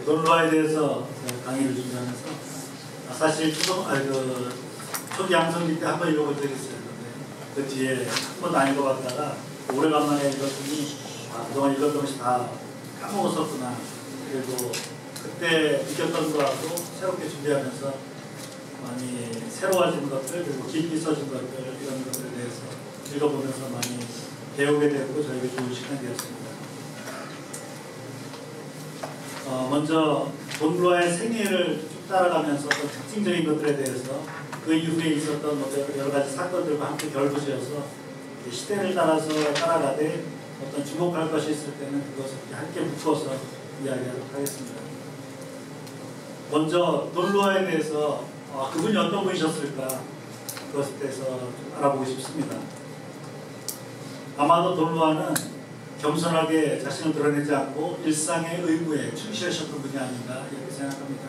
논로화에 대해서 강의를 준비하면서 사실 초기 양성기 때 한 번 읽어본 적이 있어요. 그 뒤에 한 번도 안 읽어봤다가 오래간만에 읽었더니 그동안 읽었던 것이 다 까먹었었구나. 그리고 그때 느꼈던 거하고 새롭게 준비하면서 많이 새로워진 것들, 그리고 깊이 써진 것들, 이런 것들에 대해서 읽어보면서 많이 배우게 되고 저에게 좋은 시간이 되었습니다. 먼저 논로화의 생애를 쭉 따라가면서 어떤 특징적인 것들에 대해서 그 이후에 있었던 여러 가지 사건들과 함께 결부지어서 시대를 따라서 따라가되 어떤 주목할 것이 있을 때는 그것을 함께 묶어서 이야기하도록 하겠습니다. 먼저 논로화에 대해서 그분이 어떤 분이셨을까, 그것에 대해서 좀 알아보고 싶습니다. 아마도 논로화는 겸손하게 자신을 드러내지 않고 일상의 의무에 충실하셨던 분이 아닌가 이렇게 생각합니다.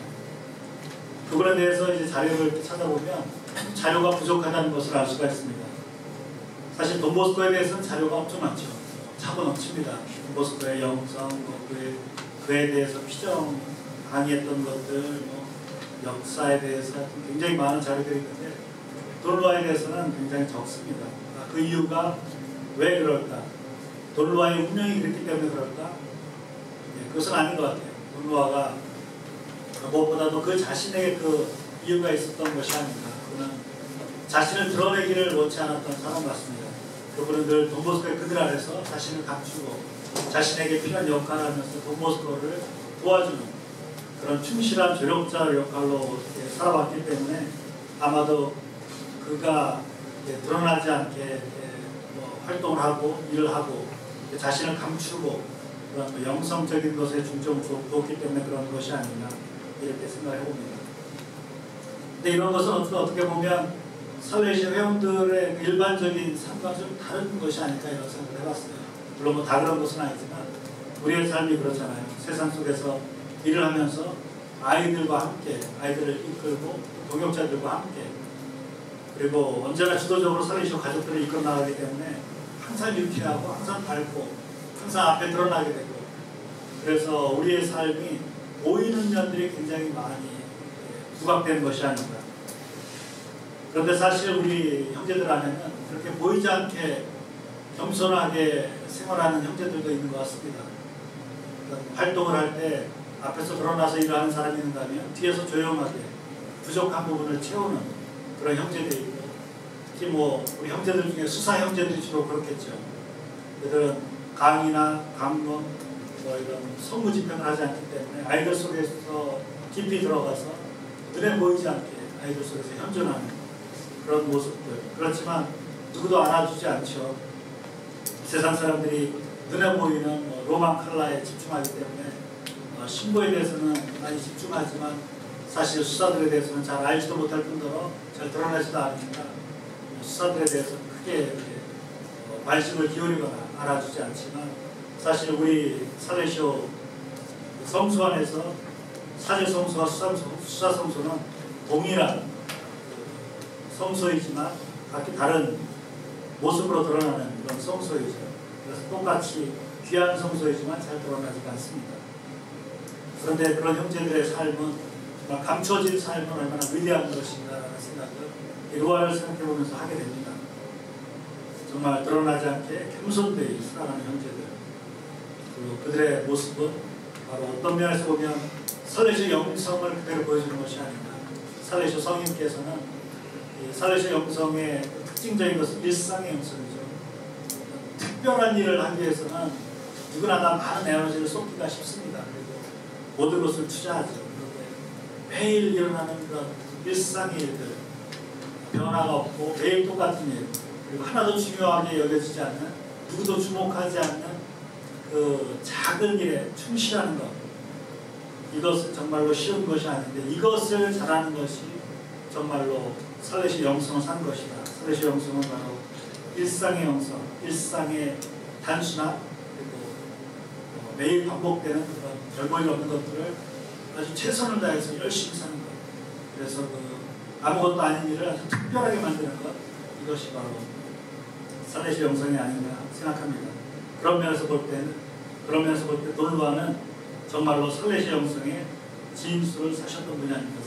그분에 대해서 이제 자료를 찾아보면 자료가 부족하다는 것을 알 수가 있습니다. 사실 돈보스코에 대해서는 자료가 엄청 많죠. 차고 넘칩니다. 돈보스코의 영성, 그에 대해서 피정 강의했던 것들, 역사에 대해서 굉장히 많은 자료들이 있는데 논로화에 대해서는 굉장히 적습니다. 그 이유가 왜 그럴까? 논로화의 운명이 그랬기 때문에 그럴까? 그것은 아닌 것 같아요. 논로화가 무엇보다도 그 자신에게 그 이유가 있었던 것이 아닌가. 그는 자신을 드러내기를 원치 않았던 사람 같습니다. 그분은 늘 돈보스코의 그늘 아래서 자신을 감추고 자신에게 필요한 역할을 하면서 돈보스코를 도와주는 그런 충실한 조력자 역할로 살아왔기 때문에 아마도 그가 드러나지 않게 활동을 하고 일을 하고 자신을 감추고 그런 영성적인 것에 중점을 두었기 때문에 그런 것이 아니냐 이렇게 생각해 봅니다. 근데 이런 것은 어떻게 보면 살레시아 회원들의 일반적인 삶과 좀 다른 것이 아닐까 이런 생각을 해봤어요. 물론 다 그런 것은 아니지만 우리의 삶이 그렇잖아요. 세상 속에서 일을 하면서 아이들과 함께 아이들을 이끌고 동역자들과 함께 그리고 언제나 주도적으로 살레시아 가족들을 이끌어 나가기 때문에 항상 유쾌하고 항상 밝고 항상 앞에 드러나게 되고 그래서 우리의 삶이 보이는 면들이 굉장히 많이 부각되는 것이 아닌가. 그런데 사실 우리 형제들 안에는 그렇게 보이지 않게 겸손하게 생활하는 형제들도 있는 것 같습니다. 활동을 할 때 앞에서 드러나서 일하는 사람이 있는가 하면 뒤에서 조용하게 부족한 부분을 채우는 그런 형제들이 있고 특히 우리 형제들 중에 수사 형제들이 주로 그렇겠죠. 그들은 강의나 강론 이런 성무 집행을 하지 않기 때문에 아이들 속에서 깊이 들어가서 눈에 보이지 않게 아이들 속에서 현존하는 그런 모습들. 그렇지만 누구도 알아주지 않죠. 세상 사람들이 눈에 보이는 로만 칼라에 집중하기 때문에 신고에 대해서는 많이 집중하지만 사실 수사들에 대해서는 잘 알지도 못할 뿐더러 잘 드러나지도 않으니까 수사들에 대해서는 크게 관심을 기울이거나 알아주지 않지만 사실 우리 살레시아 성수 안에서 사제성수와 수사성수는 동일한 성소이지만 각기 다른 모습으로 드러나는 그런 성소이죠. 그래서 똑같이 귀한 성소이지만 잘 드러나지가 않습니다. 그런데 그런 형제들의 삶은 정말 감춰진 삶은 얼마나 위대한 것인가라는 생각을 일화를 생각해보면서 하게 됩니다. 정말 드러나지 않게 겸손되이 살아가는 형제들. 그리고 그들의 모습은 바로 어떤 면에서 보면 살레시아 영성을 그대로 보여주는 것이 아닌가. 살레시아 성인께서는 살레시아 영성의 특징적인 것은 일상의 영성이죠. 특별한 일을 하기 위해서는 누구나 다 많은 에너지를 쏟기가 쉽습니다. 그리고 모든 것을 투자하죠. 매일 일어나는 그런 일상의 일들, 변화가 없고 매일 똑같은 일, 그리고 하나도 중요하게 여겨지지 않는, 누구도 주목하지 않는 그 작은 일에 충실하는 것, 이것은 정말로 쉬운 것이 아닌데 이것을 잘하는 것이 정말로 살레시아 영성을 산 것이다. 살레시아 영성은 바로 일상의 영성, 일상의 단순함, 그리고 매일 반복되는 그런 별볼일 없는 것들을 아주 최선을 다해서 열심히 사는 것. 그래서 아무것도 아닌 일을 아주 특별하게 만드는 것, 이것이 바로 살레시아 영성이 아닌가 생각합니다. 그런 면에서 볼 때 논로화는 정말로 살레시아 영성의 진수를 사셨던 분이 아닌가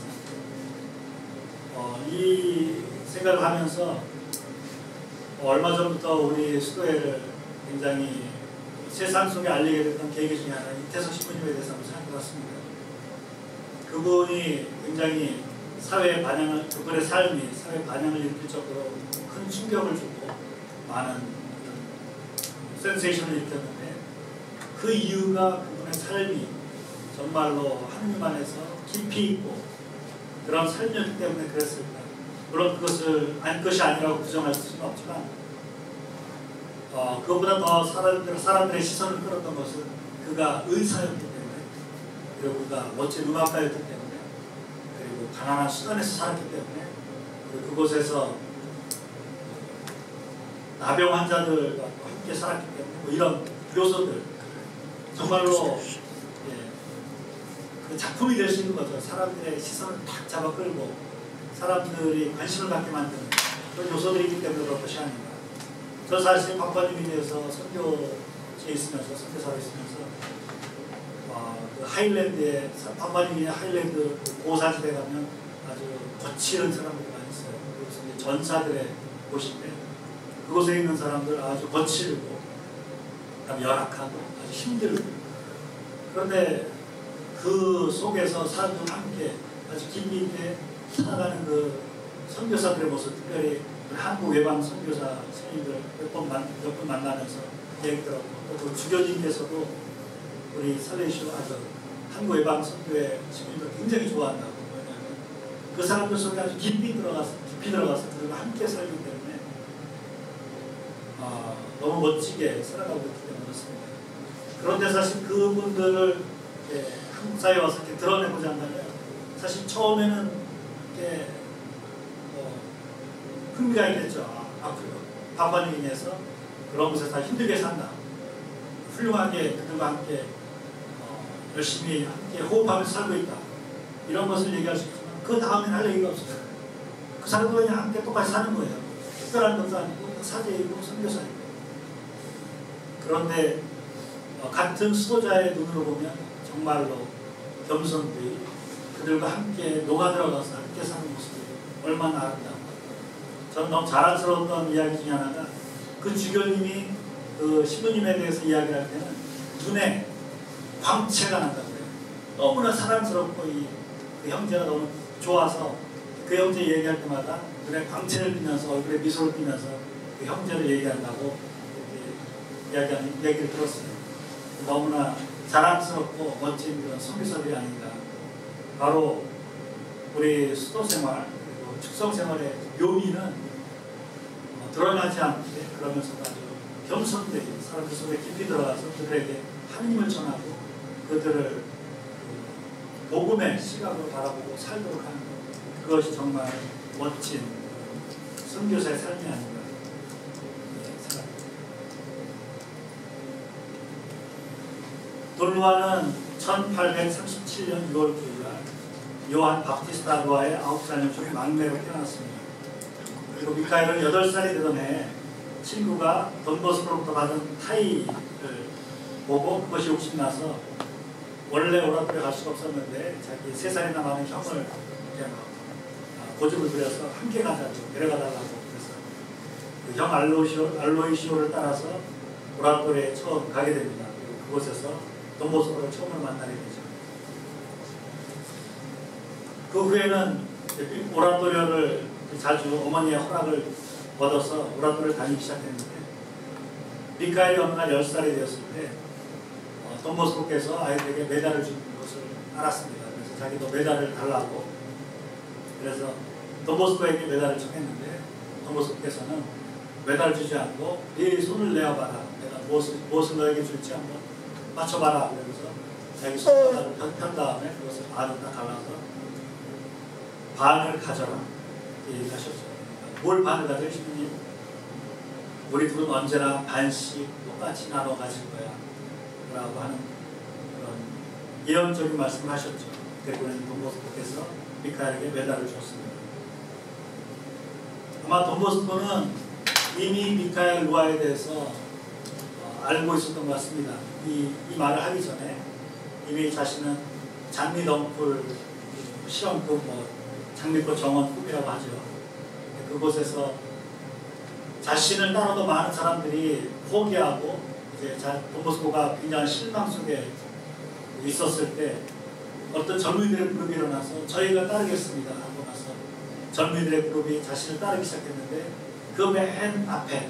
생각합니다. 이 생각을 하면서 얼마 전부터 우리 수도회를 굉장히 세상 속에 알리게 됐던 계기 중에 하나 이태석 신부님에 대해서 한번 생각해봤습니다. 그분이 굉장히 사회의 반향을, 그분의 삶이 사회 반향을 일으킬 정도로 큰 충격을 주고 많은 센세이션을 일으켰는데, 그 이유가 그분의 삶이 정말로 하느님 안에서 깊이 있고 그런 삶이었기 때문에 그랬습니다. 물론 그것을 것이 아니라고 부정할 수는 없지만, 그것보다 더 사람들의 시선을 끌었던 것은 그가 의사였기 때문에, 그리고 그가 멋진 음악가였기 때문에, 그리고 가난한 수단에서 살았기 때문에, 그리고 그곳에서 나병 환자들과 함께 살았기 때문에, 뭐 이런 요소들 정말로 그 작품이 될 수 있는 거죠. 사람들의 시선을 탁 잡아 끌고 사람들이 관심을 갖게 만드는 그런 요소들이기 때문에 그런 것이 아닌가. 저 사실 박관님에 대해서 선교지에 있으면서, 선교사로 있으면서 그 하일랜드에, 박관님이 하일랜드 고사지대 가면 아주 거칠은 사람들이 많이 있어요. 그래서 이제 전사들의 곳인데, 그곳에 있는 사람들 아주 거칠고 열악하고 아주 힘들고, 그런데 그 속에서 사람들과 함께 아주 깊이 있게 살아가는 그 선교사들의 모습, 특별히 한국 외방 선교사 선생님들 몇 번 만나면서 얘기 들었고, 또 주교님께서도 우리 살레시아 한국 외방 선교의 시민들 굉장히 좋아한다고. 왜냐하면 그 사람들 속에 아주 깊이 들어가서 그들과 함께 살기 때문에 너무 멋지게 살아가고 있기 때문에 그렇습니다. 그런데 사실 그분들을 한국 사회에 와서 이렇게 드러내고자 한다면, 사실 처음에는 이렇게 흥미가 있겠죠. 앞으로 박관에 인해서 그런 곳에서 다 힘들게 산다, 훌륭하게 그들과 함께 열심히 함께 호흡하면서 살고 있다, 이런 것을 얘기할 수 있지만, 그 다음에는 할 얘기가 없어요. 그 사람들과 그냥 함께 똑같이 사는 거예요. 특별한 것도 아니고 사제이고 선교사이고. 그런데 같은 수도자의 눈으로 보면 정말로 겸손히 그들과 함께 녹아들어가서 함께 사는 모습이 얼마나 아름다운가. 저는 너무 자랑스러웠던 이야기 중에 하나가, 그 주교님이 그 신부님에 대해서 이야기할 때는 눈에 광채가 난다고 해요. 너무나 사랑스럽고 그 형제가 너무 좋아서 그 형제 얘기할 때마다 눈에 광채를 띠면서, 얼굴에 미소를 띠면서 그 형제를 얘기한다고 이야기하는 얘기를 들었어요. 너무나 자랑스럽고 멋진 그런 선교사들이 아닌가. 바로 우리 수도 생활, 그리고 축성 생활의 묘미는 드러나지 않게, 그러면서도 아주 겸손되게 사람들 속에 깊이 들어가서 그들에게 하나님을 전하고 그들을 복음의 시각으로 바라보고 살도록 하는 것, 그것이 정말 멋진 선교사의 삶이 아닌가 생각합니다. 돈루아는 1837년 6월 9일날 요한 바티스타 루아의 9살 중에 막내로 태어났습니다. 그리고 미카엘은 8살이 되던 해 친구가 돈보스코로부터 받은 타이를 보고 그것이 욕심나서 원래 오라토리에 갈 수가 없었는데 자기 3살이나 많은 형을 그냥 고집을 부려서 함께 가자고 데려가달라고. 그래서 그 형 알로이시오를 따라서 오라토리에 처음 가게 됩니다. 그리고 그곳에서 돈보스코를 처음으로 만나게 되죠. 그 후에는 오라토리를 자주 어머니의 허락을 얻어서 오라토리를 다니기 시작했는데, 미카엘이 어느 날 10살이 되었을 때 돈보스코께서 아이들에게 메달을 주는 것을 알았습니다. 그래서 자기도 메달을 달라고, 그래서 돈보스코에게 메달을 청했는데 돈보스코께서는 메달을 주지 않고 네 손을 내어봐라, 내가 무엇을 너에게 줄지 한번 맞춰봐라. 그래서 자기 손바닥을 편 다음에 그것을 반으로 딱 갈라서 반을 가져라 이렇게 얘기하셨죠. 뭘 반을 가져요? 신부님? 우리 둘은 언제나 반씩 똑같이 나눠 가질 거야 라고 하는 그런 예언적인 말씀을 하셨죠. 그리고 돈보스코께서 미카엘에게 메달을 줬습니다. 아마 돈보스코는 이미 미카엘 루아에 대해서 알고 있었던 것 같습니다. 이 말을 하기 전에 이미 자신은 장미덩굴 실험급 장미꽃 정원급이라고 하죠. 그곳에서 자신을 따라도 많은 사람들이 포기하고 이제 돈보스코가 굉장히 실망 속에 있었을 때 어떤 젊은이들의 그룹이 일어나서 저희가 따르겠습니다 하고 나서 젊은이들의 그룹이 자신을 따르기 시작했는데 그 맨 앞에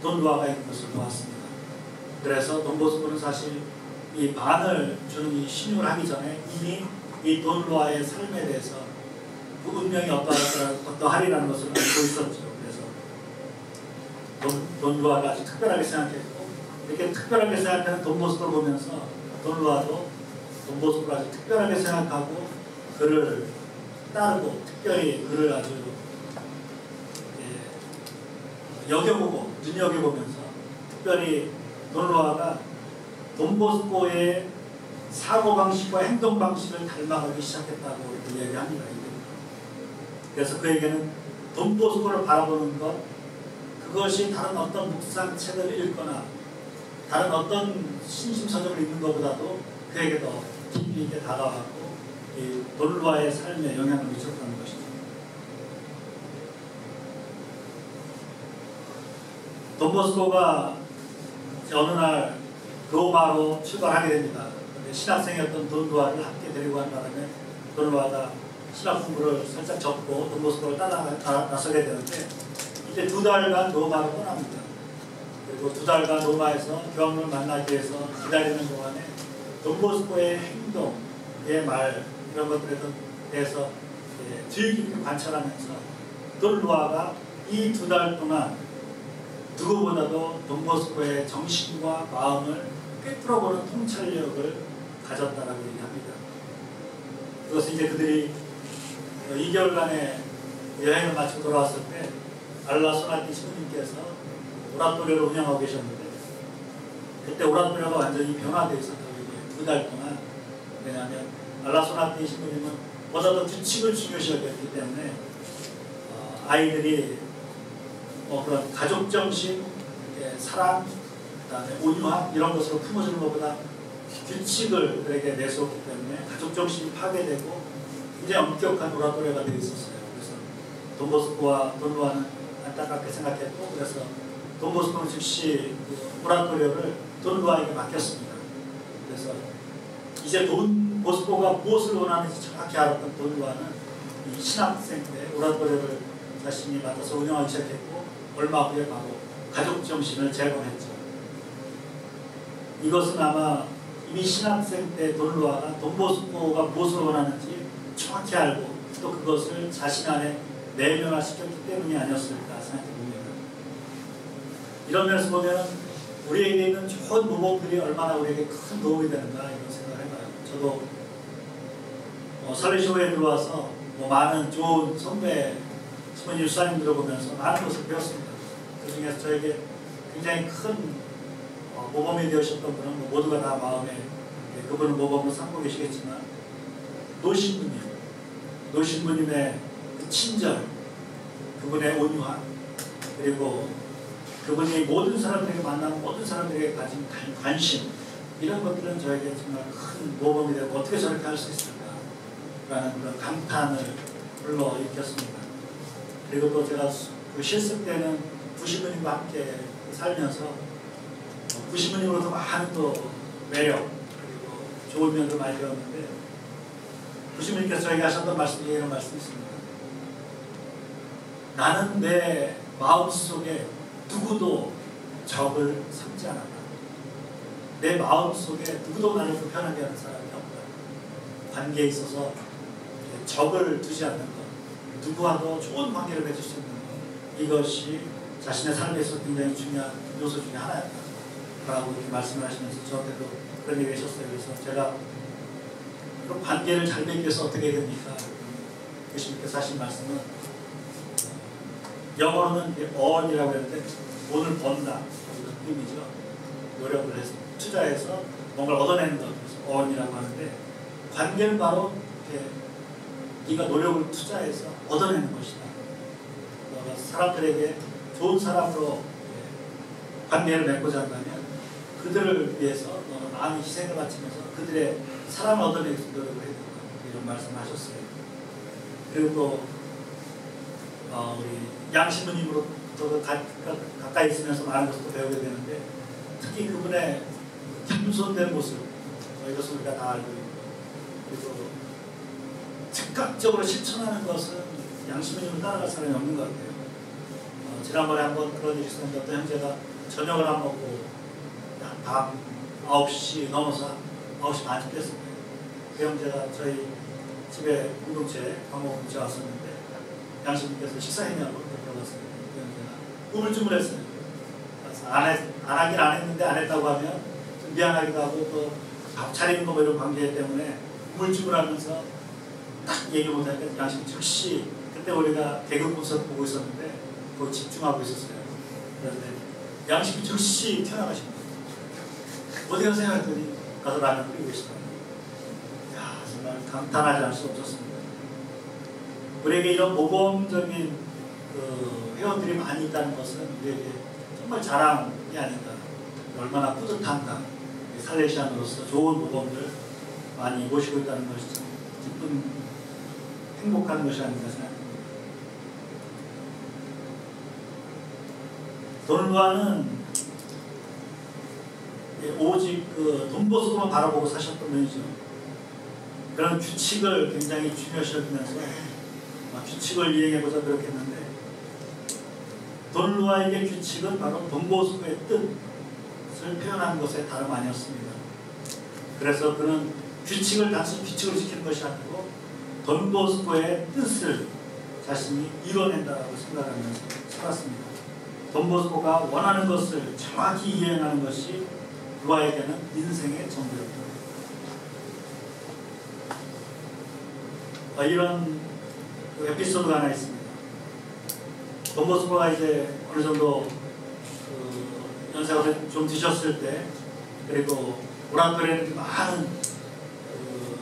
돈루아가 있는 것을 보았습니다. 그래서 돈보스코는 사실 이 반을 주는 이 신용을 하기 전에 이미 이 돈루아의 삶에 대해서 그 운명이 어떠하리라는 것을 알고 있었죠. 그래서 돈루아가 아주 특별하게 생각했고 이렇게 특별하게 생각하는 돈보스코를 보면서 돈루아도 돈보스코를 아주 특별하게 생각하고 그를 따르고 특별히 그를 아주 여겨보고 눈여겨보면서 특별히 돈루아가 돈보스코의 사고방식과 행동방식을 닮아가기 시작했다고 이야기합니다. 그래서 그에게는 돈보스코를 바라보는 것, 그것이 다른 어떤 묵상책을 읽거나 다른 어떤 신심서적을 읽는 것보다도 그에게 더 깊이 있게 다가왔고 이 돈루아의 삶에 영향을 미쳤다는 것이죠. 돈보스코가 어느 날 로마로 출발하게 됩니다. 신학생이었던 돈루아를 함께 데리고 간 바람에 돈루아가 신학 공부를 살짝 접고 돈보스코를 나서게 되는데 이제 2달간 로마로 떠납니다. 그리고 2달간 로마에서 교황을 만나기 위해서 기다리는 동안에 돈보스코의 행동의 말 이런 것들에 대해서 주의 깊게 관찰하면서 돈루아가 이 2달 동안 누구보다도 돈보스코의 정신과 마음을 꿰뚫어보는 통찰력을 가졌다라고 얘기합니다. 그것은 이제 그들이 2개월간의 여행을 마치고 돌아왔을 때 알라소나티 신부님께서 오라토리오를 운영하고 계셨는데 그때 오라토리오가 완전히 변화되어 있었다고 얘기해요. 2달 동안. 왜냐하면 알라소나티 신부님은 보다 더 규칙을 중요시 여겼기 때문에 아이들이 그런 가족정신, 사랑, 그다음에 온유함 이런 것으로 품어주는 것보다 규칙을 그에게 내세웠기 때문에 가족정신이 파괴되고 굉장히 엄격한 오라토리오가 되어 있었어요. 그래서 돈보스코와 돈루아는 안타깝게 생각했고 그래서 돈보스코는 즉시 그 오라토리오를 돈루아에게 맡겼습니다. 그래서 이제 돈보스코가 무엇을 원하는지 정확히 알았던 돈루아는 이 신학생 때 오라토리오를 자신이 맡아서 운영하기 시작했고 얼마 후에 바로 가족정신을 재건했죠. 이것은 아마 이미 신학생 때 돈루아가 돈보스코가 무엇을 원하는지 정확히 알고 또 그것을 자신 안에 내면화시켰기 때문이 아니었을까 생각해봅니다. 이런 면에서 보면 우리에게 있는 좋은 모범들이 얼마나 우리에게 큰 도움이 되는가 이런 생각을 해봐요. 저도 설리쇼에 들어와서 많은 좋은 선배 스모님 수사님들을 보면서 많은 것을 배웠습니다. 그 중에서 저에게 굉장히 큰 모범이 되셨던 분은 모두가 다 마음에 그분을 모범으로 삼고 계시겠지만 노신부님의 그 친절, 그분의 온유함, 그리고 그분이 모든 사람들에게 만나는 모든 사람들에게 가진 관심 이런 것들은 저에게 정말 큰 모범이 되고 어떻게 저렇게 할 수 있을까라는 그런 감탄을 불러일으켰습니다. 그리고 또 제가 그 실습 때는 부시부님과 함께 살면서 부시부님으로도 많은 또 매력 그리고 좋은 면도 많이 배웠는데 부시부님께서 저에게 하셨던 말씀 중에 이런 말씀이 있습니다. 나는 내 마음속에 누구도 적을 삼지 않았다. 내 마음속에 누구도 나를 불편하게 하는 사람이 없다. 관계에 있어서 적을 두지 않는 것, 누구와도 좋은 관계를 맺을 수 있는 것, 이것이 자신의 삶에서 굉장히 중요한 요소 중에 하나였다 라고 이렇게 말씀을 하시면서 저한테도 그런 얘기 하셨어요. 그래서 제가 그럼 관계를 잘 맺기 위해서 어떻게 해야 됩니까? 예수님께서 하신 말씀은 영어로는 earn이라고 했는데 돈을 번다 그런 의미죠. 노력을 해서 투자해서 뭔가를 얻어내는 것, 그래서 earn이라고 하는데 관계는 바로 네가 노력을 투자해서 얻어내는 것이다. 너가 사람들에게 좋은 사람으로 관계를 맺고자 한다면 그들을 위해서 너는 많은 희생을 바치면서 그들의 사랑을 얻어내기 위해서 노력을 해야 된다. 이런 말씀하셨어요. 그리고 또 우리 양신부님으로 가까이 있으면서 많은 것을 배우게 되는데 특히 그분의 겸손된 모습 이것을 우리가 다 알고 있고 그리고 즉각적으로 실천하는 것은 양신부님을 따라갈 사람이 없는 것 같아요. 지난번에 한번 그런 일이 있었는데 어떤 형제가 저녁을 안 먹고 밤 9시 넘어서 9시 반쯤 됐습니다. 그 형제가 저희 집에 공동체 방법공동체 왔었는데 양신부님께서 식사했냐고 물어봤어요. 그 형제가 우물쭈물했어요. 그래서 안 하긴 안 했는데 안 했다고 하면 좀 미안하기도 하고 또 밥 차리는 거 이런 관계 때문에 우물쭈물하면서 딱 얘기 못하니까 양심 즉시 그때 우리가 개그 콘서트 보고 있었는데 그거 집중하고 있었어요. 그런데 양심이 즉시 튀어나가십니다. 어디 가세요? 했더니 가서 라면 끓이고 계시더라고요. 이야, 정말 감탄하지 않을 수 없었습니다. 우리에게 이런 모범적인 회원들이 많이 있다는 것은 우리에게 정말 자랑이 아닌가. 얼마나 뿌듯한가. 살레시안으로서 좋은 모범들 많이 모시고 있다는 것이 참 기쁜 행복한 것이 아닌가 생각합니다. 돈루아는 오직 돈보수만 바라보고 사셨던 분이죠. 그런 규칙을 굉장히 중요시하면서 규칙을 이행해보자 노력했는데 돈루아에게 규칙은 바로 돈보수의 뜻을 표현한 것에 다름 아니었습니다. 그래서 그는 규칙을 단순히 규칙을 지키는 것이 아니고 돈보스코의 뜻을 자신이 이뤄낸다고 생각하면서 살았습니다. 돈보스코가 원하는 것을 정확히 이행하는 것이 루아에게는 인생의 전부였다. 이런 에피소드가 하나 있습니다. 돈보스코가 이제 어느 정도 연세가 좀 드셨을 때 그리고 오란토리에는 많은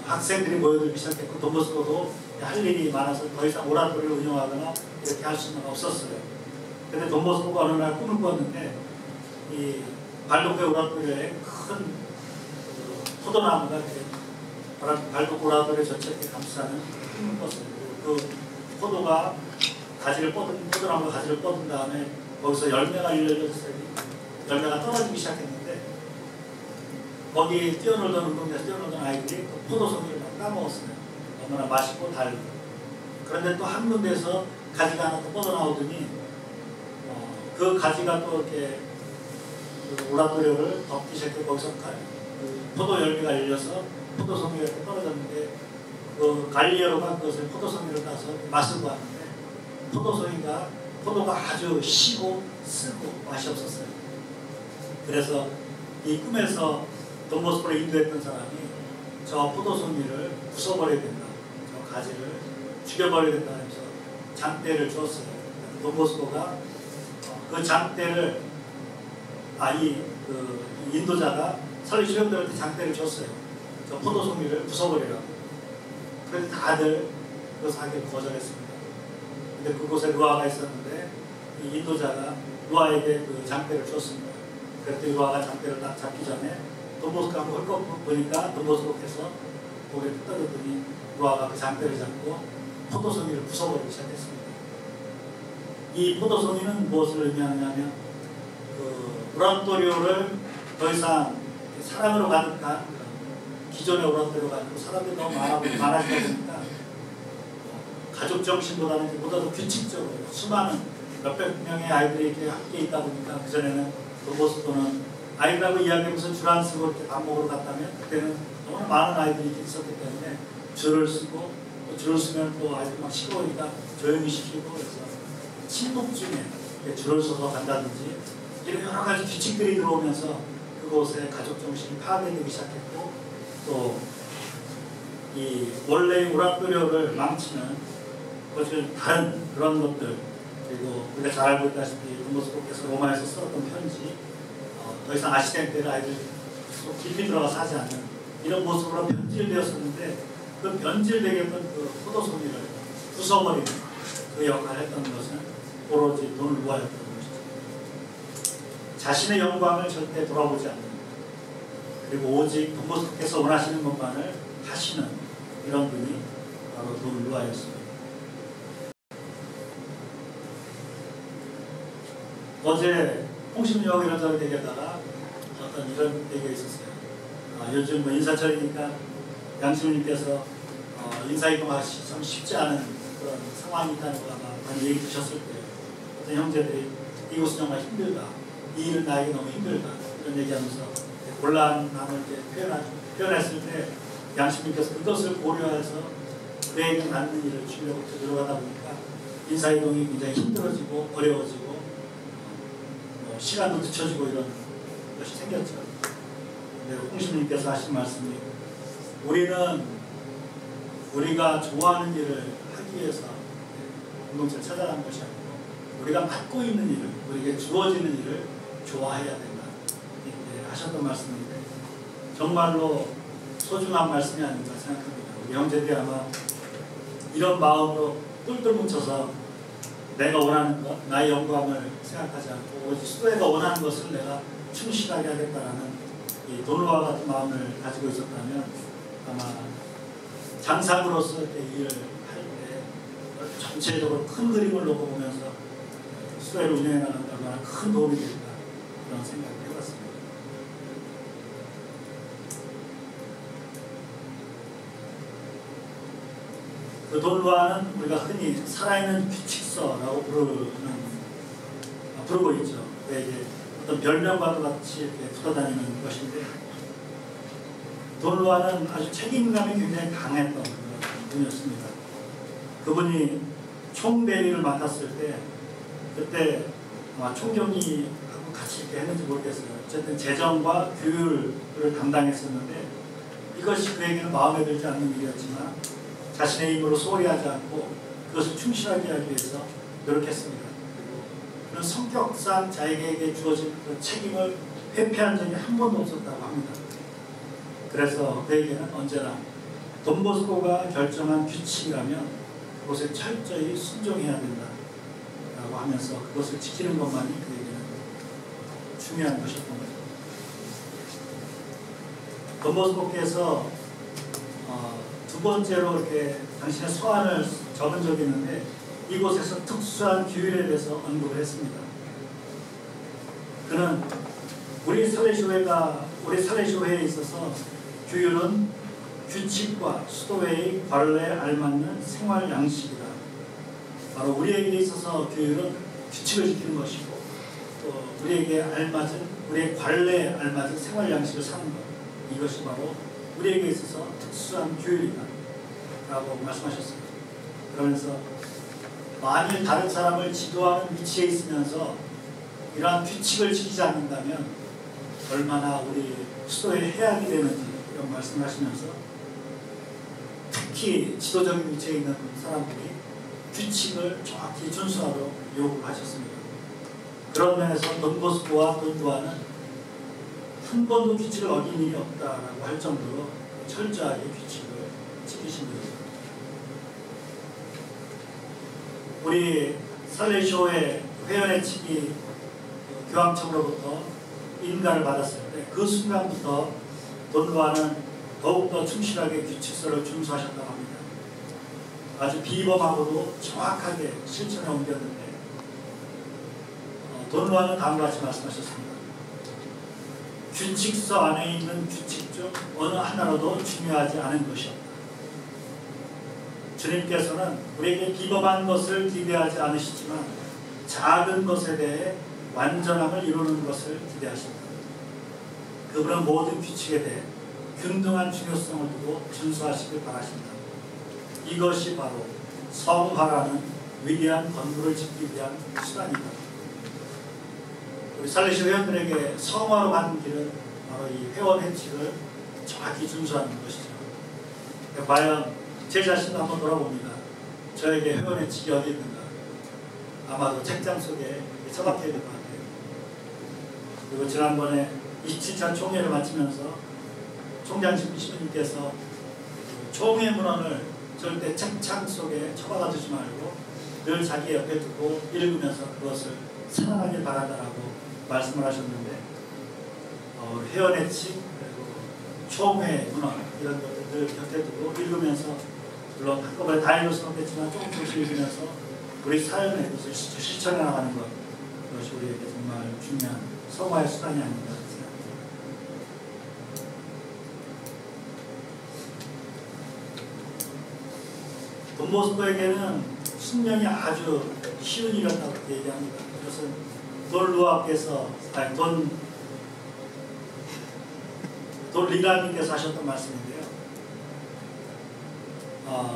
학생들이 모여들기 시작했고 돈보스코도 할 일이 많아서 더 이상 오란토리를 운영하거나 이렇게 할 수는 없었어요. 근데 돈보스코가 어느 날 꿈을 꿨는데 이 발도코의 오란토리에 큰 포도나무가 이렇게 발도코 오란토리 전체에 감싸는 꿈을 꿨어요. 그 포도가 포도나무가 가지를 뻗은 다음에 거기서 열매가 열렸어요. 열매가 떨어지기 시작했는데 거기 뛰어놀던 운동장에서 뛰어놀던 아이들이 포도송이를 막 따먹었어요. 얼마나 맛있고 달고. 그런데 또 한 군데에서 가지가 하나 또 뻗어나오더니 그 가지가 또 이렇게 오라토리를 덮기 시작해 거기서 포도 열매가 열려서 포도송이가 떨어졌는데 그 갈리에로가 그것을 포도송이를 따서 맛을 보았는데 포도가 아주 시고 쓰고 맛이 없었어요. 그래서 이 꿈에서 돈보스코를 인도했던 사람이 저 포도송이를 부숴버려야 된다. 저 가지를 죽여버려야 된다 하면서 장대를 주었어요. 돈보스코가 그 장대를 이 인도자가 설리 주병들한테 장대를 줬어요. 저 포도송이를 부숴버리라고. 그래서 다들 그것을 하기를 거절했습니다. 근데 그곳에 루아가 있었는데 이 인도자가 루아에게 그 장대를 줬습니다. 그랬더니 루아가 장대를 딱 잡기 전에 돈보스코가 한번 훑어보니까 돈보스코께서 고개를 끄덕였더니 루아가 그 장대를 잡고 포도송이를 부숴버리기 시작했습니다. 이 포도송이는 무엇을 의미하냐면 오란토리오를 더 이상 사랑으로 가득한 기존의 오란토리오가 아니고 사람들이 너무 많아지다 보니까 가족 정신보다는 보다도 규칙적으로 수많은 몇백 명의 아이들이 이렇게 함께 있다 보니까 그전에는 돈보스코는 아이들하고 이야기하면서 줄 안 쓰고 이렇게 밥 먹으러 갔다면 그때는 너무 많은 아이들이 있었기 때문에 줄을 쓰고 또 줄을 쓰면 또 아이들 막 시끄러우니까 조용히 시키고 그래서 친목 중에 줄을 서서 간다든지 이런 여러 가지 규칙들이 들어오면서 그곳에 가족 정신이 파괴되기 시작했고 또 이 원래의 오라토리오를 망치는 것을 다른 그런 것들 그리고 우리가 잘 알고 있다시피 돈보스코께서 로마에서 썼던 편지 더 이상 아시덴테를 아이들 깊이 들어가서 하지 않는 이런 모습으로 변질되었었는데 그 변질되게 했던 그 포도송이를 부숴버리는 그 역할을 했던 것은 오로지 돈루아였던 것이죠. 자신의 영광을 절대 돌아보지 않는 그리고 오직 동보스께서 원하시는 것만을 하시는 이런 분이 바로 돈 루아였습니다. 어제 홍심유하고 이런저런 얘기하다가 어떤 이런 얘기가 있었어요. 요즘 뭐 인사철이니까 양심님께서 인사이동하기 참 쉽지 않은 그런 상황이 있다는 거 아마 많이 얘기 드셨을 거예요. 어떤 형제들이 이곳은 정말 힘들다. 이 일은 나에게 너무 힘들다. 이런 얘기하면서 곤란함을 이제 표현했을 때 양심님께서 그것을 고려해서 그에게 맞는 일을 주려고 들어가다 보니까 인사이동이 굉장히 힘들어지고 어려워지고 시간도 늦춰지고 이런 것이 생겼죠. 근데 홍심님께서 하신 말씀이 우리가 좋아하는 일을 하기 위해서 공동체를 찾아가는 것이 아니고 우리가 맡고 있는 일을, 우리에게 주어지는 일을 좋아해야 된다. 이렇게 하셨던 말씀인데 정말로 소중한 말씀이 아닌가 생각합니다. 우리 형제들이 아마 이런 마음으로 똘똘 뭉쳐서 내가 원하는 것, 나의 영광을 생각하지 않고 오직 수도회가 원하는 것을 내가 충실하게 하겠다라는 이 돈루아 같은 마음을 가지고 있었다면 아마 장사부로서 이렇게 일을 할 때 전체적으로 큰 그림을 놓고 보면서 수도회를 운영해 나가는 데 얼마나 큰 도움이 될까 그런 생각을 해봤습니다. 그 돈루아는 우리가 흔히 살아있는 규칙서라고 부르고 있죠. 이게 어떤 별명과도 같이 이렇게 붙어다니는 것인데 돈루아는 아주 책임감이 굉장히 강했던 분이었습니다. 그분이 총대리를 맡았을 때 그때 아마 총경리하고 같이 이렇게 했는지 모르겠어요. 어쨌든 재정과 규율을 담당했었는데 이것이 그에게는 마음에 들지 않는 일이었지만 자신의 힘으로 소홀히 하지 않고 그것을 충실하게 하기 위해서 노력했습니다. 그리고 그런 성격상 자기에게 주어진 그 책임을 회피한 적이 한 번도 없었다고 합니다. 그래서 그에게는 언제나 돈보스코가 결정한 규칙이라면 그것에 철저히 순종해야 된다라고 하면서 그것을 지키는 것만이 그에게는 중요한 것이었던 거죠. 돈보스코께서 두 번째로 이렇게 당신의 서한을 적은 적이 있는데 이곳에서 특수한 규율에 대해서 언급을 했습니다. 그는 우리 사례쇼회에 있어서 규율은 규칙과 수도회의 관례에 알맞는 생활 양식이다. 바로 우리에게 있어서 규율은 규칙을 지키는 것이고 또 우리에게 알맞은 우리의 관례에 알맞은 생활 양식을 사는 것 이것이 바로 우리에게 있어서 특수한 규율이다 라고 말씀하셨습니다. 그러면서 만일 다른 사람을 지도하는 위치에 있으면서 이러한 규칙을 지키지 않는다면 얼마나 우리 수도에 해악이 되는지 이런 말씀을 하시면서 특히 지도적인 위치에 있는 사람들이 규칙을 정확히 준수하도록 요구를 하셨습니다. 그런 면에서 돈보스코와 돈루아는 한 번도 규칙을 어긴 일이 없다라고 할 정도로 철저하게 규칙을 지키신 분입니다. 우리 살레쇼의 회원의 측이 교황청으로부터 인가를 받았을 때 그 순간부터 돈루아는 더욱더 충실하게 규칙서를 준수하셨다고 합니다. 아주 비범하고도 정확하게 실천에 옮겼는데 돈루아는 다음과 같이 말씀하셨습니다. 규칙서 안에 있는 규칙 중 어느 하나로도 중요하지 않은 것이 없다. 주님께서는 우리에게 비범한 것을 기대하지 않으시지만 작은 것에 대해 완전함을 이루는 것을 기대하십니다. 그분은 모든 규칙에 대해 균등한 중요성을 두고 준수하시길 바라십니다. 이것이 바로 성화라는 위대한 건물을 짓기 위한 수단이다. 우리 살레시 회원들에게 성화로 가는 길은 바로 이 회원 회칙을 정확히 준수하는 것이죠. 과연 제 자신도 한번 돌아봅니다. 저에게 회원 회칙이 어디 있는가? 아마도 책장 속에 처박혀 있는 것 같아요. 그리고 지난번에 27차 총회를 마치면서 총장님 시민님께서 총회 문헌을 절대 책장 속에 처박아 두지 말고 늘 자기 옆에 두고 읽으면서 그것을 사랑하길 바란다라고 말씀을 하셨는데 회원의 칙 그리고 총회 문헌 이런 것들을 곁에 두고 읽으면서 물론 한꺼번에 다 읽을 수는 없겠지만 조금씩 읽으면서 우리 삶에 그것을 실천해 나가는 것 그것이 우리에게 정말 중요한 성화의 수단이 아닌가 생각합니다. 돈보스코에게는 숙명이 아주 쉬운 일이었다고 얘기합니다. 그것은 돈 루아께서 돈 리가님께서 하셨던 말씀인데요.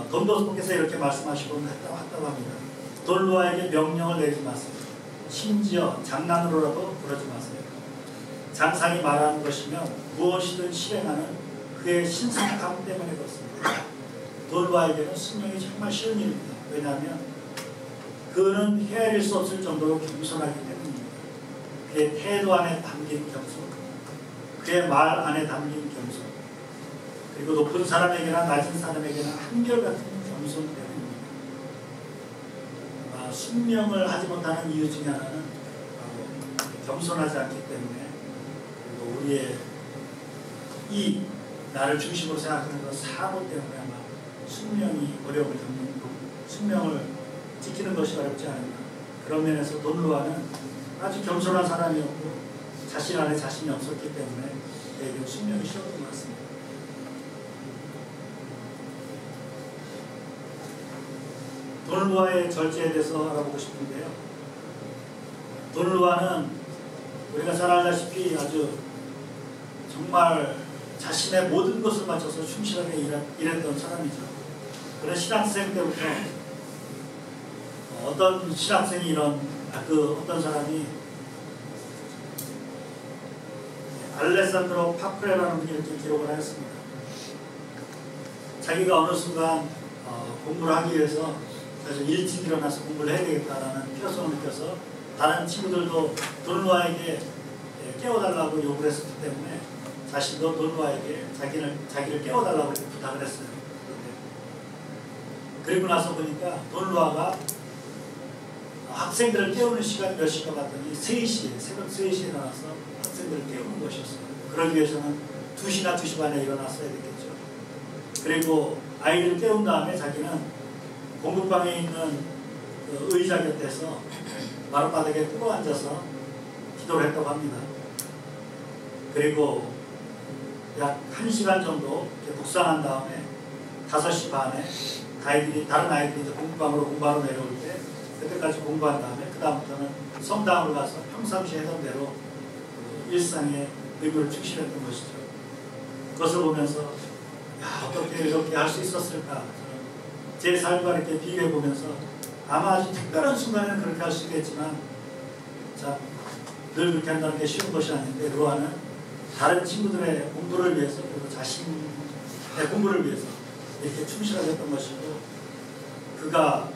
돈보스코께서 이렇게 말씀하시고 했다고 합니다. 돈 루아에게 명령을 내리지 마세요. 심지어 장난으로라도 그러지 마세요. 장상이 말하는 것이면 무엇이든 실행하는 그의 신속함 때문에 그렇습니다. 돈 루아에게는 숙명이 정말 쉬운 일입니다. 왜냐하면 그는 헤아릴 수 없을 정도로 겸손하기 때문입니다. 그의 태도 안에 담긴 겸손, 그의 말 안에 담긴 겸손, 그리고 높은 사람에게나 낮은 사람에게나 한결같은 겸손 때문입니다. 숙명을 하지 못하는 이유 중에 하나는 바로 겸손하지 않기 때문에, 그리고 우리의 이 나를 중심으로 생각하는 그 사고 때문에 아마 숙명이 어려움을 겪는 거, 숙명을 지키는 것이 어렵지 않은가. 그런 면에서 돈 루아는 아주 겸손한 사람이었고 자신 안에 자신이 없었기 때문에 그에게 숙명이 쉬웠던 것 같습니다. 돈 루아의 절제에 대해서 알아보고 싶은데요. 돈 루아는 우리가 잘 알다시피 아주 정말 자신의 모든 것을 바쳐서 충실하게 일했던 사람이죠. 그런 신학생 때부터 어떤 신학생이 어떤 사람이 알레산드로 파프레라는 분이 이렇게 기록을 하였습니다. 자기가 어느 순간 공부를 하기 위해서 그래서 일찍 일어나서 공부를 해야 되겠다라는 필요성을 느껴서 다른 친구들도 돈 루아에게 깨워달라고 요구를 했었기 때문에 자신도 돈 루아에게 자기를 깨워달라고 이렇게 부탁을 했어요. 그리고 나서 보니까 돈 루아가 학생들을 깨우는 시간이 몇 시인가 봤더니 3시에, 새벽 3시에 일어나서 학생들을 깨우는 것이었어요. 그러기 위해서는 2시나 2시 반에 일어났어야 됐겠죠. 그리고 아이들을 깨운 다음에 자기는 공부방에 있는 그 의자 곁에서 마룻바닥에 꿇어 앉아서 기도를 했다고 합니다. 그리고 약 1시간 정도 묵상한 다음에 5시 반에 다른 아이들이 공부방으로 공부하러 내려올 때 그때까지 공부한 다음에 그 다음부터는 성당으로 가서 평상시에 하던 대로 그 일상의 의무를 충실했던 것이죠. 그것을 보면서 야, 어떻게 이렇게 할 수 있었을까, 제 삶과 이렇게 비교해 보면서 아마 아주 특별한 순간에는 그렇게 할 수 있겠지만 늘 그렇게 한다는 게 쉬운 것이 아닌데, 루아는 다른 친구들의 공부를 위해서 그리고 자신의 공부를 위해서 이렇게 충실하셨던 것이고, 그가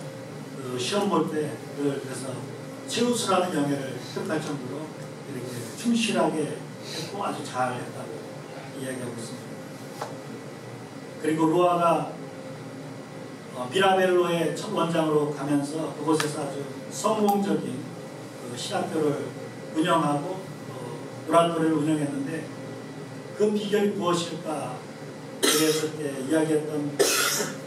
그 시험 볼 때 그래서 제우스라는 영예를 획득할 정도로 이렇게 충실하게 했고 아주 잘했다고 이야기하고 있습니다. 그리고 루아가 미라벨로의 첫 원장으로 가면서 그곳에서 아주 성공적인 신학교를 운영하고 오라토리를 운영했는데, 그 비결이 무엇일까 그래서 이야기했던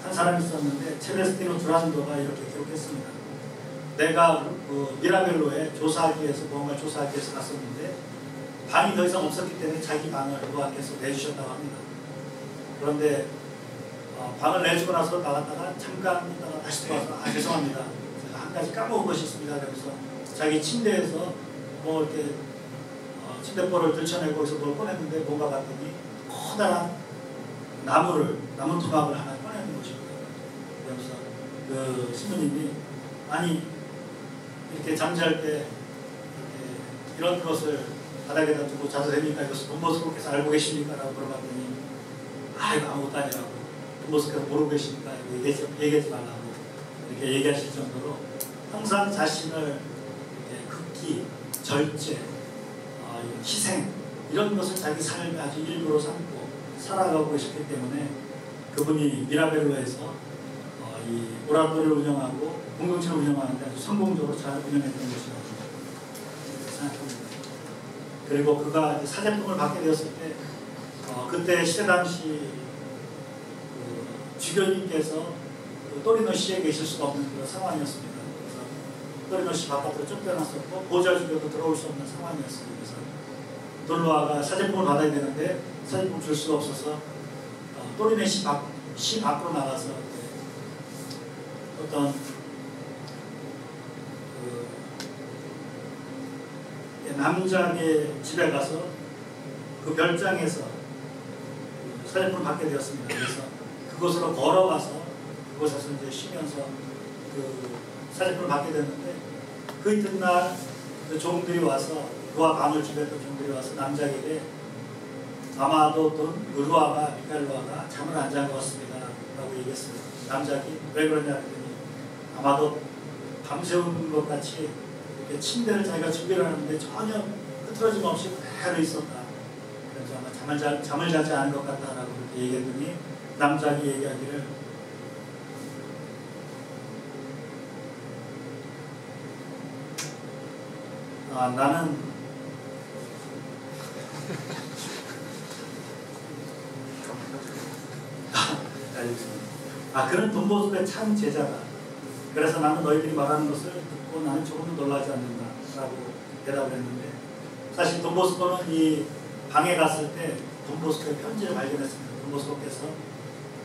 한 사람이 있었는데, 첼레스티노 두란도가 이렇게 기록했습니다. 내가 그 미라벨로에 조사하기 위해서 뭔가 조사하기 위해서 갔었는데 방이 더 이상 없었기 때문에 자기 방을 루아께서 내주셨다고 합니다. 그런데 방을 내주고 나서 나갔다가 잠깐 있다가 다시 들어와서 죄송합니다, 제가 한 가지 까먹은 것이 있습니다. 그래서 자기 침대에서 뭐 이렇게 침대볼을 들쳐내고 거기서 뭘 꺼냈는데 뭔가 봤더니 커다란 나무 토막을 하나 꺼내는 것입니다. 그래서 그 신부님이 아니 이렇게 잠잘 때 이런 것을 바닥에다 두고 자도 됩니까? 이것을 돈보스코께서 알고 계십니까? 라고 물어봤더니 아이고 아무것도 아니라고, 돈보스코께서 모르고 계십니까? 얘기하지 말라고 이렇게 얘기하실 정도로 항상 자신을 이렇게 극기, 절제, 희생 이런 것을 자기 삶의 아주 일부로 삼고 살아가고 계셨기 때문에 그분이 미라벨로에서 이 오라토리를 운영하고 공동체를 운영하는데 아주 성공적으로 잘 운영했던 것이라고 생각합니다. 그리고 그가 사제품을 받게 되었을 때 그때 시대 당시 주교님께서 또리노 시에 계실 수가 없는 그런 상황이었습니다. 그래서 또리노 시 바깥으로 쫓겨났었고 보좌 주교도 들어올 수 없는 상황이었습니다. 그래서 돈루아가 사제품을 받아야 되는데 사제품을 줄 수가 없어서 또리노 시 밖으로 나가서 어떤 남자의 집에 가서 그 별장에서 사제품을 받게 되었습니다. 그래서 그곳으로 걸어가서 그곳에서 이제 쉬면서 그 사제품을 받게 됐는데 그 이튿날 그 종들이 와서 그와 방을 지배했던 종들이 와서 남자에게 아마도 루아가 미카엘루아가 잠을 안 잔 것 같습니다 라고 얘기했어요. 남자기 왜 그러냐 했더니 아마도 밤새운 것 같이 이렇게 침대를 자기가 준비를 하는데 전혀 흐트러짐 없이 그대로 있었다. 그래서 아마 잠을 자지 않은 것 같다라고 그렇게 얘기했더니 남자기 얘기하기를 나는 그는 돈보스코의 참 제자다. 그래서 나는 너희들이 말하는 것을 듣고 나는 조금도 놀라지 않는다 라고 대답을 했는데 사실 돈보스코는 이 방에 갔을 때 돈보스코의 편지를 발견했습니다. 돈보스코께서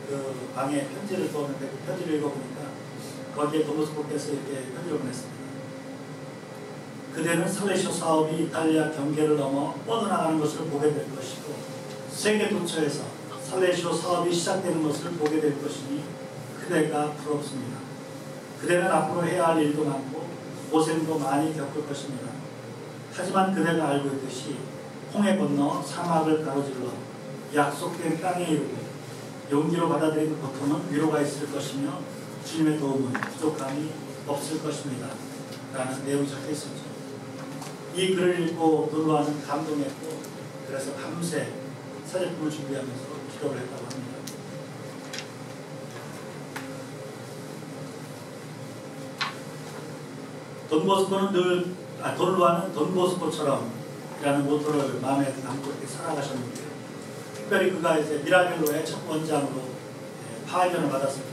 그 방에 편지를 두었는데 그 편지를 읽어보니까 거기에 돈보스코께서 이렇게 편지를 보냈습니다. 그대는 살레시오 사업이 이탈리아 경계를 넘어 뻗어나가는 것을 보게 될 것이고 세계 도처에서 살레시오 사업이 시작되는 것을 보게 될 것이니 그대가 부럽습니다. 그대는 앞으로 해야 할 일도 많고 고생도 많이 겪을 것입니다. 하지만 그대가 알고 있듯이 홍해 건너 사막을 가로질러 약속된 땅에 이르고 용기로 받아들이는 고통은 위로가 있을 것이며 주님의 도움은 부족함이 없을 것입니다. 라는 내용이 적혀 있었죠. 이 글을 읽고 돈루아는 감동했고 그래서 밤새 사제품을 준비하면서 기도를 했다고 합니다. 돈루아는 돈보스코처럼 이라는 모토를 마음에 담고 이렇게 살아가셨는데 특별히 그가 이제 미라벨로의 첫 원장으로 파견을 받았을 때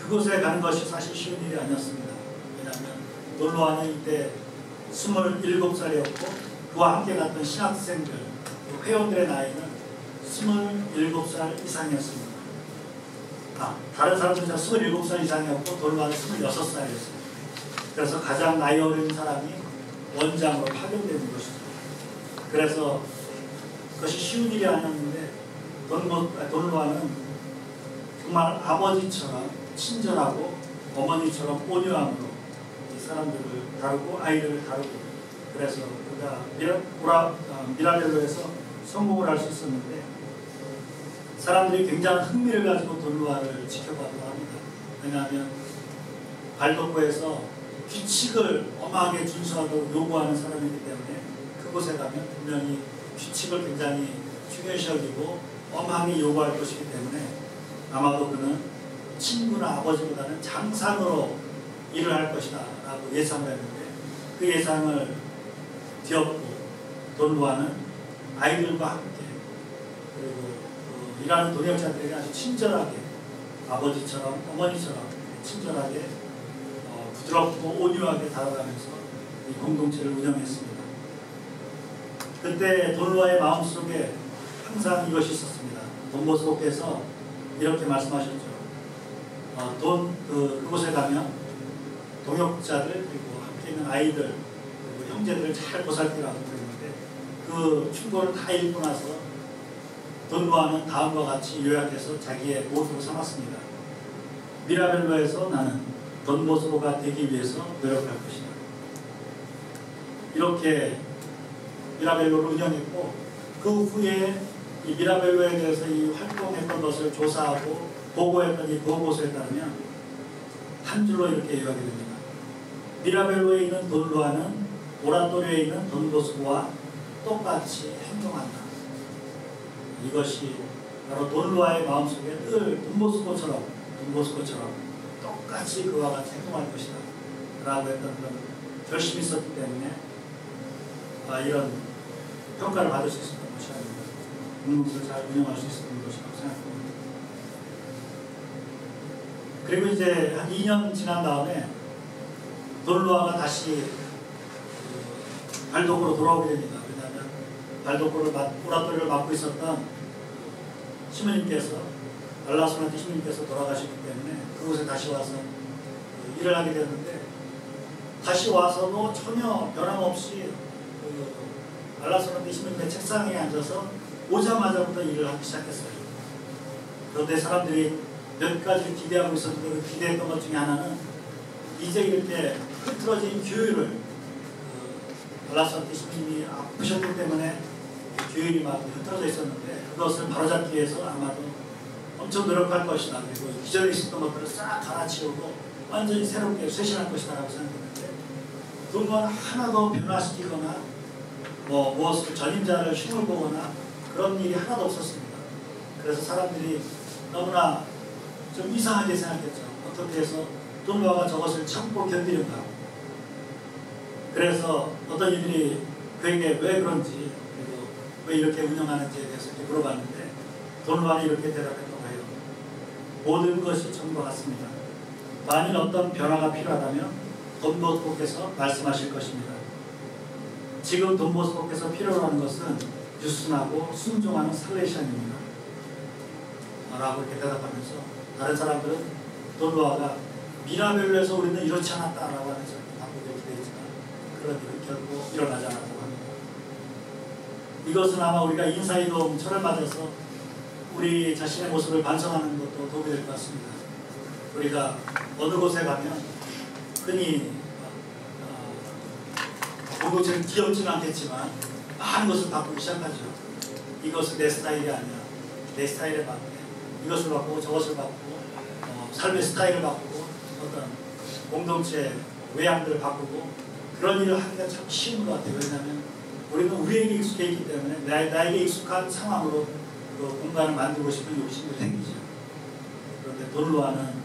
그곳에 가는 것이 사실 쉬운 일이 아니었습니다. 왜냐하면 돈루아는 이때 27살이었고 그와 함께 갔던 신학생들, 회원들의 나이는 27살 이상이었습니다. 다른 사람들은 27살 이상이었고 돈루아는 26살이었습니다. 그래서 가장 나이 어린 사람이 원장으로 파견되는 것이죠. 그래서 그것이 쉬운 일이 아니었는데 돈루아는 정말 아버지처럼 친절하고 어머니처럼 온유함으로 이 사람들을 다루고 아이들을 다루고 그래서 그가 미라벨로에서 성공을 할 수 있었는데 사람들이 굉장한 흥미를 가지고 돈루아를 지켜봤다고 합니다. 왜냐하면 발도코에서 규칙을 엄하게 준수하고 요구하는 사람이기 때문에 그곳에 가면 분명히 규칙을 굉장히 중요시 여기고 엄하게 요구할 것이기 때문에 아마도 그는 친구나 아버지보다는 장상으로 일을 할 것이다 라고 예상을 했는데 그 예상을 뒤엎고 돈루아는 아이들과 함께 그리고 일하는 동역자들에게 아주 친절하게 아버지처럼 어머니처럼 친절하게 부드럽고 온유하게 다가가면서 이 공동체를 운영했습니다. 그때 돈루아의 마음속에 항상 이것이 있었습니다. 돈보스코께서 이렇게 말씀하셨죠. 그곳에 가면 동역자들 그리고 함께 있는 아이들 그리고 형제들을 잘 보살피라고 그랬는데 그 충고를 다 읽고 나서 돈루아는 다음과 같이 요약해서 자기의 모토로 삼았습니다. 미라벨로에서 나는 돈보스코가 되기 위해서 노력할 것이다. 이렇게 미라벨로를 운영했고 그 후에 이 미라벨로에 대해서 이 활동했던 것을 조사하고 보고했던 이 보고서에 따르면 한 줄로 이렇게 요약이 됩니다. 미라벨로에 있는 돈루아는 오라토리오에 있는 돈보스코와 똑같이 행동한다. 이것이 바로 돈루아의 마음속에 늘 돈보스코처럼 똑같이 그와 같이 행동할 것이다 라고 했던 그런 결심이 있었기 때문에 이런 평가를 받을 수 있었던 것입니다. 것이 아닌가. 공동체를 잘 운영할 수 있었던 것이라고 생각합니다. 그리고 이제 한 2년 지난 다음에 돈루아가 다시 발도코로 돌아오게 됩니다. 왜냐하면 발도코를 오라토리를 맡고 있었던 시모님께서 알라소나티 시모님께서 돌아가셨기 때문에 그곳에 다시 와서 일을 하게 되었는데, 다시 와서도 전혀 변함없이 알라소나티 시모님의 책상에 앉아서 오자마자부터 일을 하기 시작했어요. 그런데 사람들이 몇 가지를 기대하고 있었는데, 그 기대했던 것 중에 하나는 이제 이렇게 흐트러진 교율을, 알라소나티 시모님이 아프셨기 때문에 교율이 막 흐트러져 있었는데 그것을 바로잡기 위해서 아마도 엄청 노력할 것이다. 그리고 기존에 있었던 것들을 싹 갈아치우고 완전히 새롭게 쇄신할 것이다 라고 생각했는데, 그건 하나도 변화시키거나 무엇을 전임자를 흉을 보거나 그런 일이 하나도 없었습니다. 그래서 사람들이 너무나 좀 이상하게 생각했죠. 어떻게 해서 돈루아가 저것을 참고 견디는가. 그래서 어떤 이들이 그에게 왜 그런지, 그리고 왜 이렇게 운영하는지에 대해서 이렇게 물어봤는데, 돈루아는 이렇게 대답했다고 해요. 모든 것이 전과 같습니다. 만일 어떤 변화가 필요하다면 돈보스코께서 말씀하실 것입니다. 지금 돈보스코께서 필요로 하는 것은 유순하고 순종하는 살레시안입니다. 라고 이렇게 대답하면서, 다른 사람들은 돈루아가 미라벨로에서 우리는 이렇지 않았다라고 하면서 바꾸게 되지만 그런 일은 결코 일어나지 않았다고 합니다. 이것은 아마 우리가 인사이동 철을 맞아서 우리 자신의 모습을 반성하는 것도 도움이 될 것 같습니다. 우리가 어느 곳에 가면 흔히 공동체는 귀엽지는 않겠지만 많은 것을 바꾸기 시작하죠. 이것은 내 스타일이 아니야. 내 스타일에 맞게 이것을 바꾸고 저것을 바꾸고 삶의 스타일을 바꾸고 어떤 공동체 외양들을 바꾸고 그런 일을 하기가 참 쉬운 것 같아요. 왜냐하면 우리는 우리에게 익숙해 있기 때문에 나에게 익숙한 상황으로 그 공간을 만들고 싶은 욕심이 생기죠. 그런데 돈루아는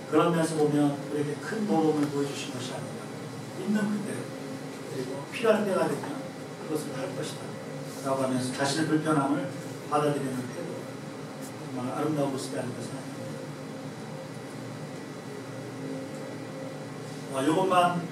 그런 면에서 보면 우리에게 큰 모범을 보여주신 것이 아니라 있는 그대로, 그리고 필요할 때가 되면 그것을 할 것이다 라고 하면서 자신의 불편함을 받아들이는 태도, 정말 아름다운 모습이 아닌가 생각합니다. 이것만